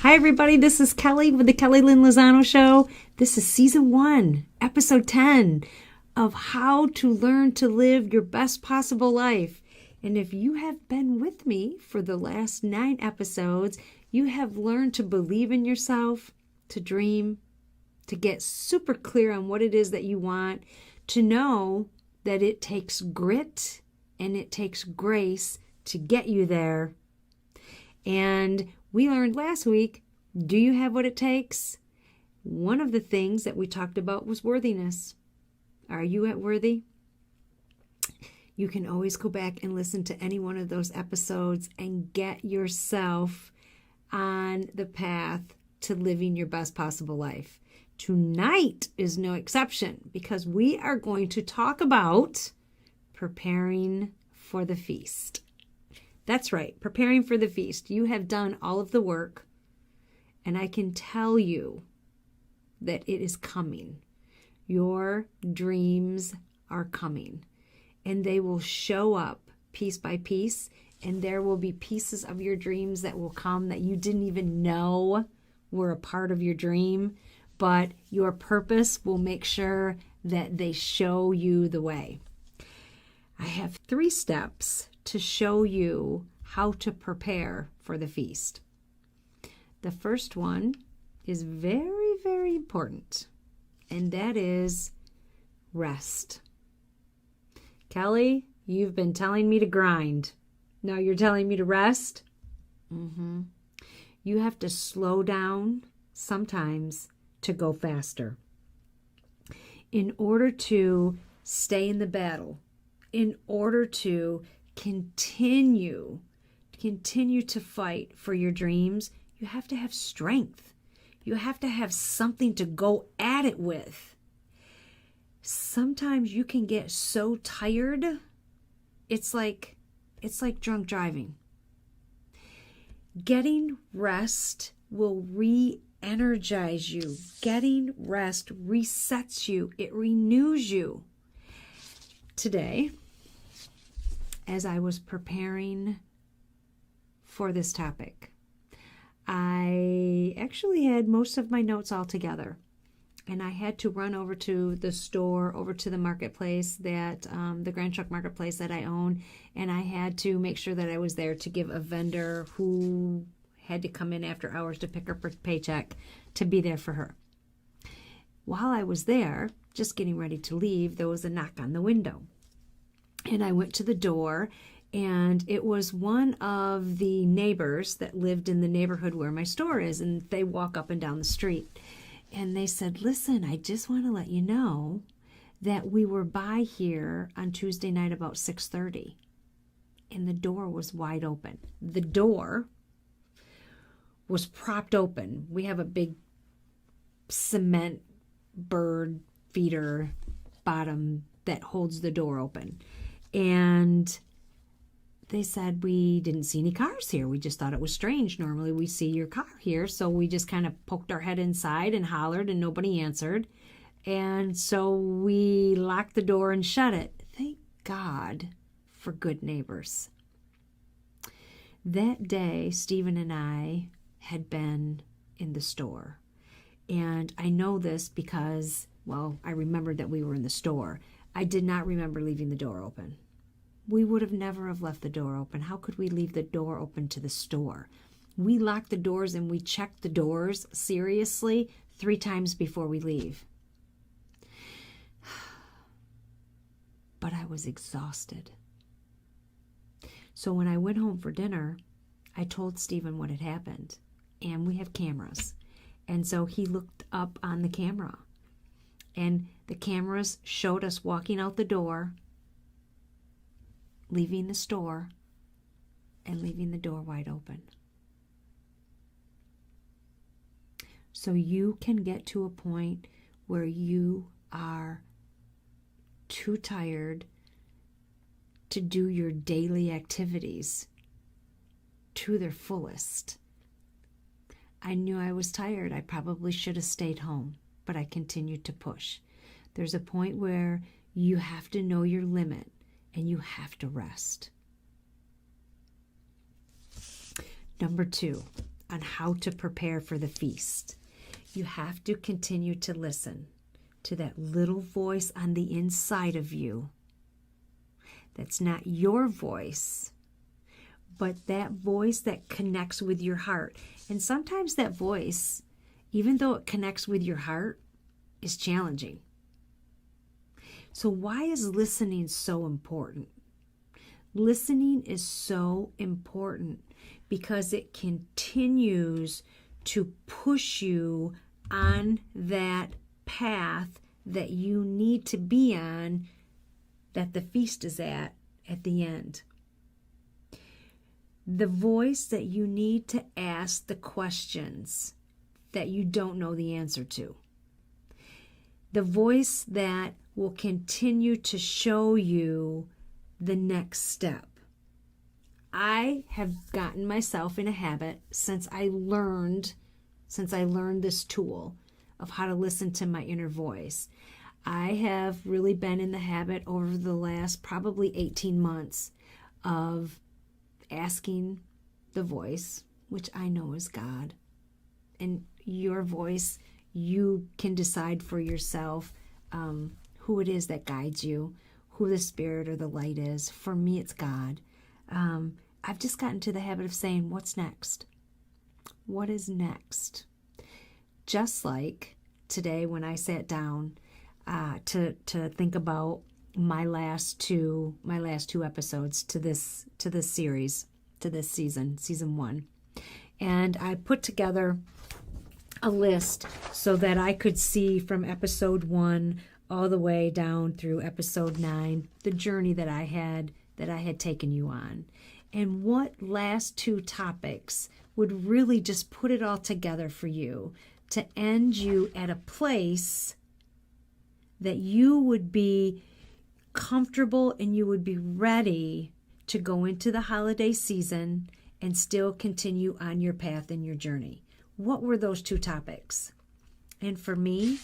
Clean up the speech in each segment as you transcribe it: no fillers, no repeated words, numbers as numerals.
Hi, everybody. This is Kelly with the Kelly Lynn Lozano Show. This is Season 1, Episode 10 of How to Learn to Live Your Best Possible Life. And if you have been with me for the last 9 episodes, you have learned to believe in yourself, to dream, to get super clear on what it is that you want, to know that it takes grit and it takes grace to get you there. And we learned last week, do you have what it takes? One of the things that we talked about was worthiness. Are you at worthy? You can always go back and listen to any one of those episodes and get yourself on the path to living your best possible life. Tonight is no exception because we are going to talk about preparing for the feast. That's right, preparing for the feast. You have done all of the work, and I can tell you that it is coming. Your dreams are coming, and they will show up piece by piece, and there will be pieces of your dreams that will come that you didn't even know were a part of your dream, but your purpose will make sure that they show you the way. I have 3 steps to show you how to prepare for the feast. The first one is very, very important, and that is rest. Kelly, you've been telling me to grind. Now you're telling me to rest? You have to slow down sometimes to go faster. In order to stay in the battle, in order to continue to fight for your dreams, you have to have strength. You have to have something to go at it with. Sometimes you can get so tired, it's like drunk driving. Getting rest will re-energize you. Getting rest resets you. It renews you. Today, as I was preparing for this topic, I actually had most of my notes all together, and I had to run over to the store, over to the marketplace, that the Grand Truck Marketplace that I own, and I had to make sure that I was there to give a vendor who had to come in after hours to pick up her paycheck to be there for her. While I was there, just getting ready to leave, there was a knock on the window. And I went to the door, and it was one of the neighbors that lived in the neighborhood where my store is, and they walk up and down the street. And they said, listen, I just want to let you know that we were by here on Tuesday night about 6:30, and the door was wide open. The door was propped open. We have a big cement bird feeder bottom that holds the door open. And they said, we didn't see any cars here. We just thought it was strange. Normally we see your car here. So we just kind of poked our head inside and hollered, and nobody answered. And so we locked the door and shut it. Thank God for good neighbors. That day, Stephen and I had been in the store. And I know this because, well, I remembered that we were in the store. I did not remember leaving the door open. We would have never have left the door open. How could we leave the door open to the store? We locked the doors and we checked the doors seriously 3 times before we leave. But I was exhausted. So when I went home for dinner, I told Stephen what had happened. And we have cameras. And so he looked up on the camera. And the cameras showed us walking out the door, leaving the store, and leaving the door wide open. So you can get to a point where you are too tired to do your daily activities to their fullest. I knew I was tired. I probably should have stayed home, but I continued to push. There's a point where you have to know your limit and you have to rest. Number 2, on how to prepare for the feast. You have to continue to listen to that little voice on the inside of you. That's not your voice, but that voice that connects with your heart. And sometimes that voice, even though it connects with your heart, is challenging. So why is listening so important? Listening is so important because it continues to push you on that path that you need to be on, that the feast is at the end. The voice that you need to ask the questions that you don't know the answer to. The voice that will continue to show you the next step. I have gotten myself in a habit since I learned this tool of how to listen to my inner voice. I have really been in the habit over the last probably 18 months of asking the voice, which I know is God. And your voice, you can decide for yourself who it is that guides you, who the spirit or the light is. For me, it's God. I've just gotten to the habit of saying, what's next? What is next? Just like today when I sat down to think about my last two episodes to this series, to this season 1. And I put together a list so that I could see from episode 1 all the way down through episode 9 the journey that I had taken you on, and what last 2 topics would really just put it all together for you to end you at a place that you would be comfortable and you would be ready to go into the holiday season and still continue on your path and your journey. What were those 2 topics? And for me,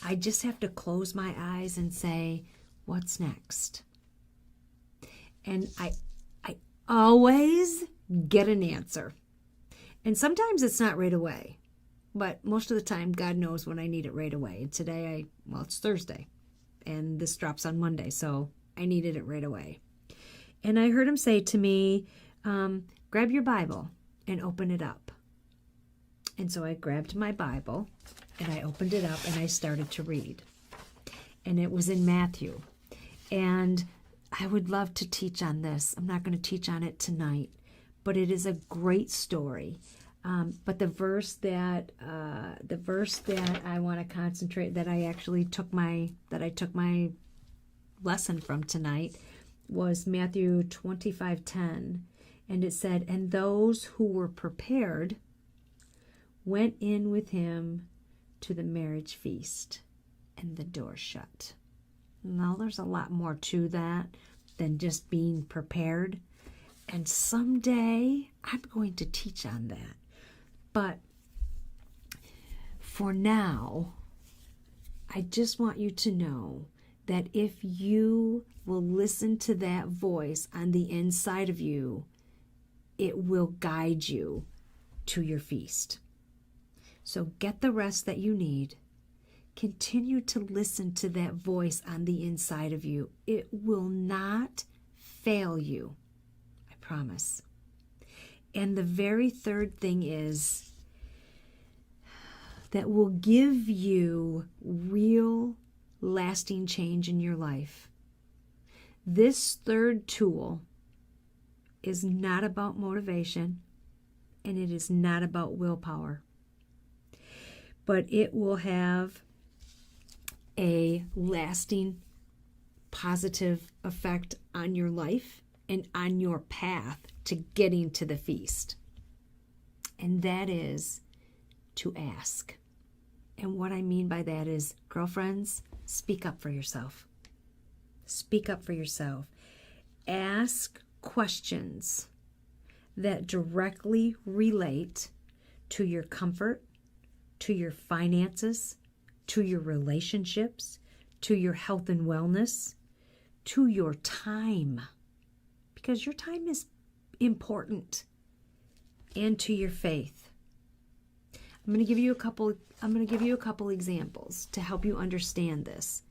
I just have to close my eyes and say, what's next? And I always get an answer. And sometimes it's not right away. But most of the time, God knows when I need it right away. And today, it's Thursday. And this drops on Monday, so I needed it right away. And I heard him say to me, grab your Bible and open it up. And so I grabbed my Bible and I opened it up and I started to read. And it was in Matthew. And I would love to teach on this. I'm not going to teach on it tonight, but it is a great story. But the verse that I want to concentrate, that I took my lesson from tonight, was Matthew 25:10, and it said, "And those who were prepared went in with him to the marriage feast, and the door shut." Now, there's a lot more to that than just being prepared, and someday I'm going to teach on that. But for now, I just want you to know that if you will listen to that voice on the inside of you, it will guide you to your feast. So get the rest that you need. Continue to listen to that voice on the inside of you. It will not fail you, I promise. And the very third thing is that will give you real, lasting change in your life. This third tool is not about motivation, and it is not about willpower, but it will have a lasting, positive effect on your life and on your path to getting to the feast. And that is to ask. And what I mean by that is, girlfriends, speak up for yourself. Speak up for yourself. Ask questions that directly relate to your comfort, to your finances, to your relationships, to your health and wellness, to your time, because your time is important, and to your faith. I'm going to give you a couple examples to help you understand this.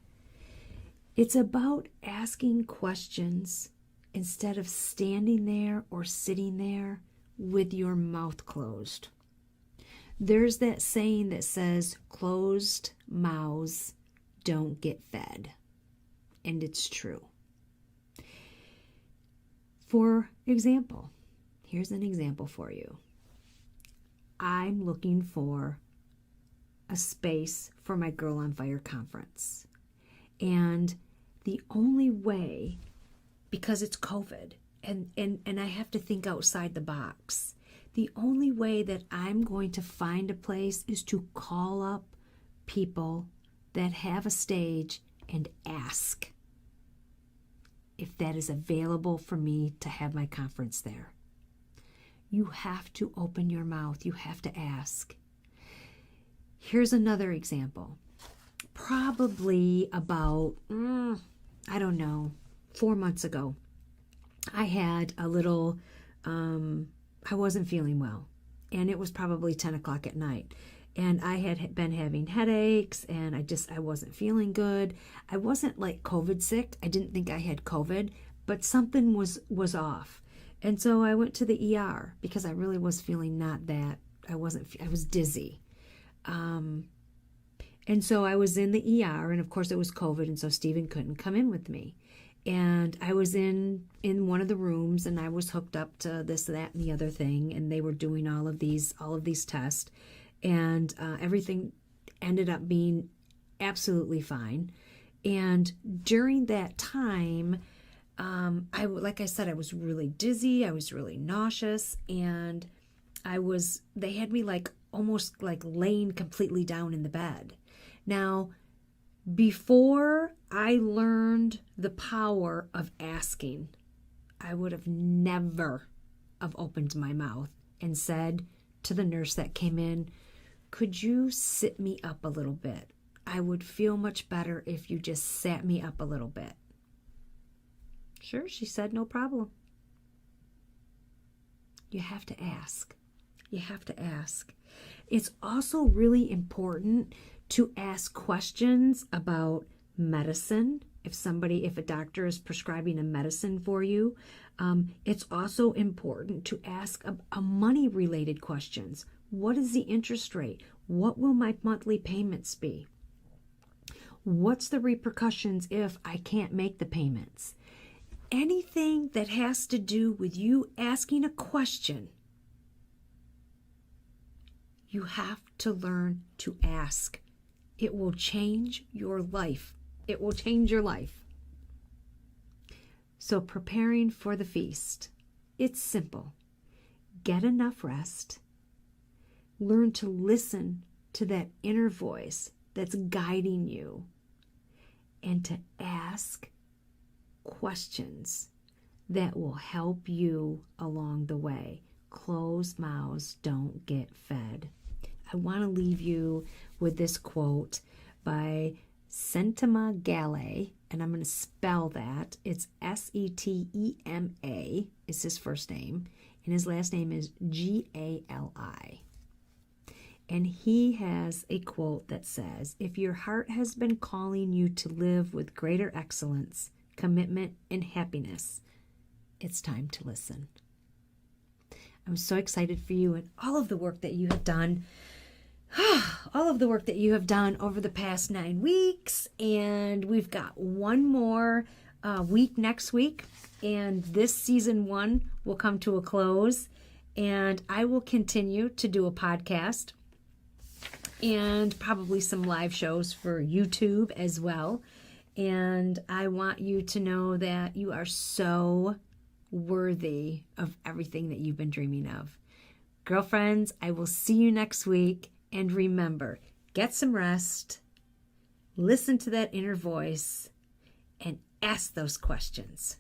It's about asking questions instead of standing there or sitting there with your mouth closed. There's that saying that says, closed mouths don't get fed. And it's true. For example, here's an example for you. I'm looking for a space for my Girl on Fire conference. And the only way, because it's COVID, and I have to think outside the box, the only way that I'm going to find a place is to call up people that have a stage and ask if that is available for me to have my conference there. You have to open your mouth. You have to ask. Here's another example. Probably about, 4 months ago, I had a little, I wasn't feeling well. And it was probably 10 o'clock at night. And I had been having headaches, and I wasn't feeling good. I wasn't like COVID sick. I didn't think I had COVID, but something was off. And so I went to the ER because I really was feeling I was dizzy. And so I was in the ER, and of course it was COVID, and so Stephen couldn't come in with me. And I was in one of the rooms, and I was hooked up to this, that, and the other thing, and they were doing all of these tests, and everything ended up being absolutely fine. And during that time, like I said, I was really dizzy, I was really nauseous, and they had me like almost like laying completely down in the bed. Now, before I learned the power of asking, I would have never have opened my mouth and said to the nurse that came in, could you sit me up a little bit? I would feel much better if you just sat me up a little bit. Sure, she said, no problem. You have to ask. You have to ask. It's also really important to ask questions about medicine. If a doctor is prescribing a medicine for you, it's also important to ask a money-related questions. What is the interest rate? What will my monthly payments be? What's the repercussions if I can't make the payments? Anything that has to do with you asking a question, you have to learn to ask. It will change your life. It will change your life. So preparing for the feast, it's simple. Get enough rest. Learn to listen to that inner voice that's guiding you, and to ask questions that will help you along the way. Closed mouths don't get fed. I want to leave you with this quote by Sentema Gale, and I'm going to spell that. It's Setema is his first name, and his last name is Gali. And he has a quote that says, if your heart has been calling you to live with greater excellence, commitment, and happiness, it's time to listen. I'm so excited for you and all of the work that you have done. All of the work that you have done over the past 9 weeks. And we've got one more week next week. And this season 1 will come to a close. And I will continue to do a podcast and probably some live shows for YouTube as well. And I want you to know that you are so worthy of everything that you've been dreaming of. Girlfriends, I will see you next week. And remember, get some rest, listen to that inner voice, and ask those questions.